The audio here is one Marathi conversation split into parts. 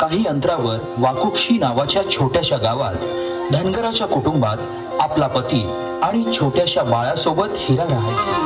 काही अंतरावर वाकुक्षी नावाच्या छोट्याशा गावात धनगराच्या कुटुंबात आपला पती आणि छोट्याशा बाळासोबत हिरा राहायची.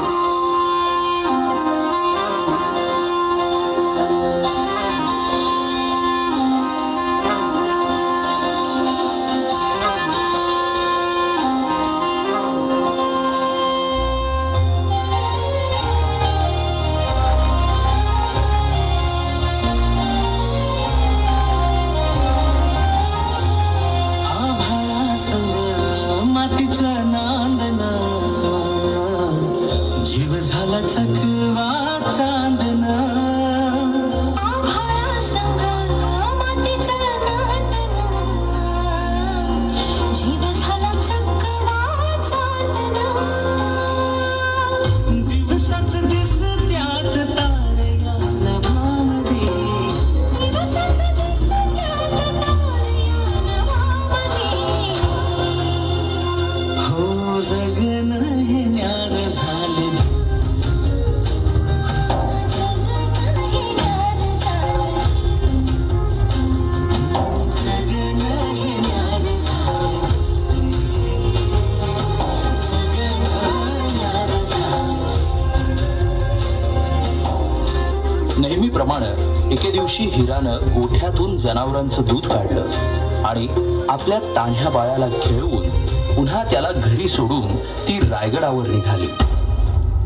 नेहमीप्रमाणे एके दिवशी हिरानं गोठ्यातून जनावरांचं दूध काढलं आणि आपल्या तान्ह्या बाळाला खेळवून पुन्हा त्याला घरी सोडून ती रायगडावर निघाली.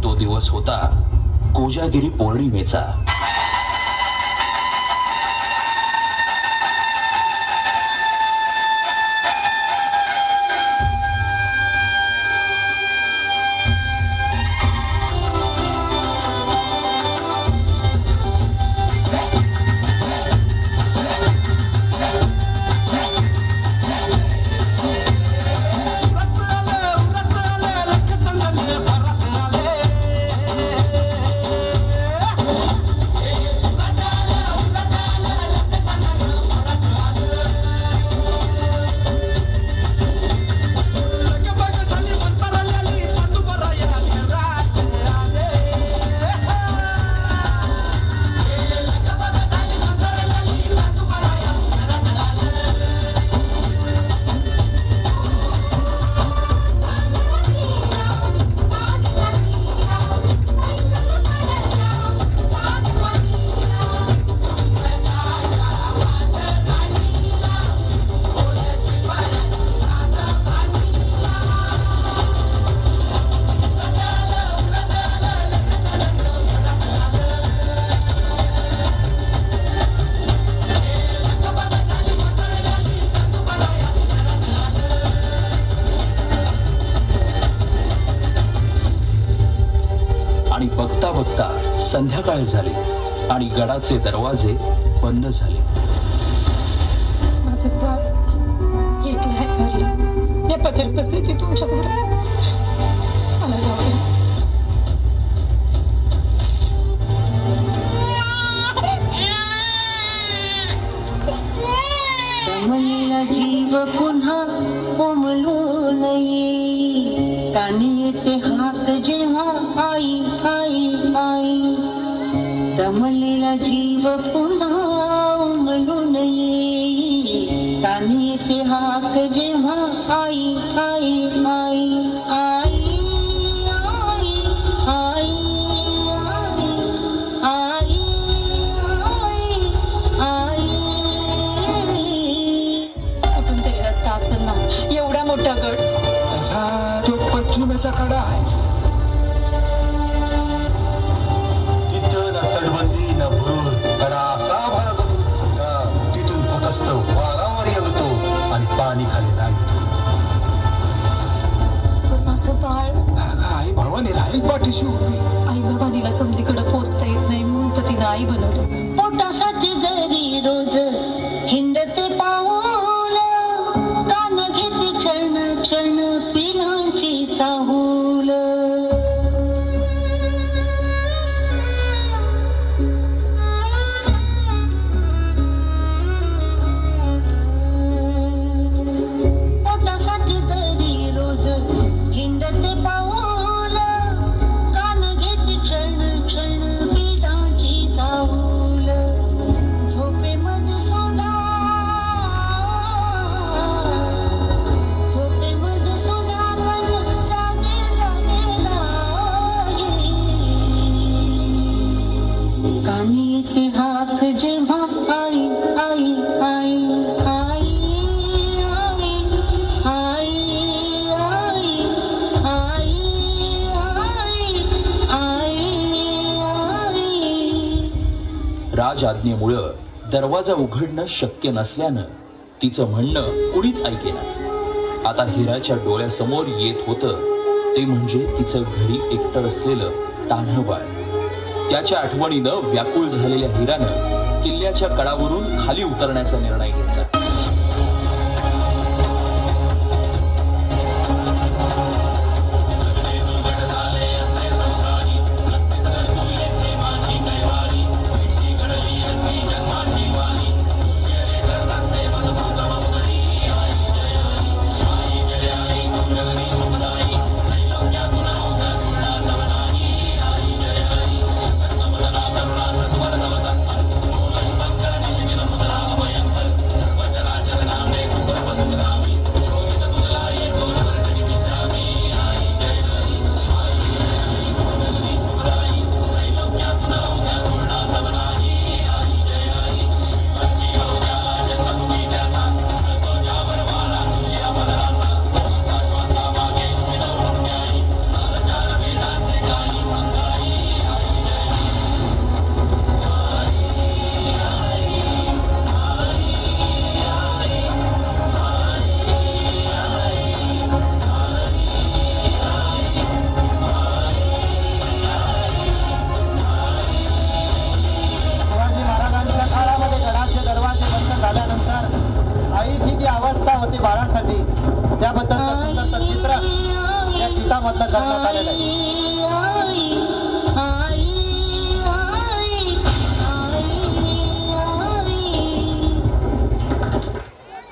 तो दिवस होता कोजागिरी पौर्णिमेचा. बघता बघता संध्याकाळ झाली आणि गडाचे दरवाजे बंद झाले. माझे बाळ एकलं आहे घरी. या पदरपस येते तुमच्याकडे. मला जाऊ दे. दमलेला जीव पुन्हा उमलून येई. कानी येते हाक जेव्हा आई आई आई. दमलेला जीव पुन्हा उमलून येई. कानी येते हाक जेव्हा आई आई आई आई आई आई आई आई आई. कुठून तरी रस्ता असेल ना. एवढा मोठा गड. तो पश्चिमेचा कडा आहे. तिथं ना तटबंदी ना बुरुज. कडा असा भरगत सगळा. तिथून फक्त वारावर येतो आणि पाणी खाली लागतो. माझं बाळ आई भवानी राहील पाठीशी उभी. आई भवानीला समधीकडे पोचता येत नाही म्हणून तर तिनं आई बनवलं. पोटासाठी जरी रोज हिंडते पाऊल. कान घेते क्षण क्षण पिलांची चाहूल. पोटासाठी जरी रोज हिंडते पाऊल. कान घेते क्षण क्षण पिलांची चाहूल. जगात जेव्हा आई आई आई आई आई आई आई आई आई राज आज्ञेमुळं दरवाजा उघडणं शक्य नसल्यानं तिचं म्हणणं कुणीच ऐकेना. आता हिराच्या डोळ्यासमोर येत होतं ते म्हणजे तिचं घरी एकटं असलेलं तान्हं बाळ. त्याच्या आठवणीनं व्याकुळ झालेल्या हिरानं किल्ल्याच्या कडावरून खाली उतरण्याचा निर्णय घेतला. आईची जी अवस्था होती बाळासाठी त्याबद्दल सुंदर चित्र या गीतामधनं करण्यात आलेलं आहे.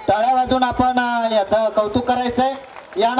टाळ्या वाजून आपण याचं कौतुक करायचंय. यानंतर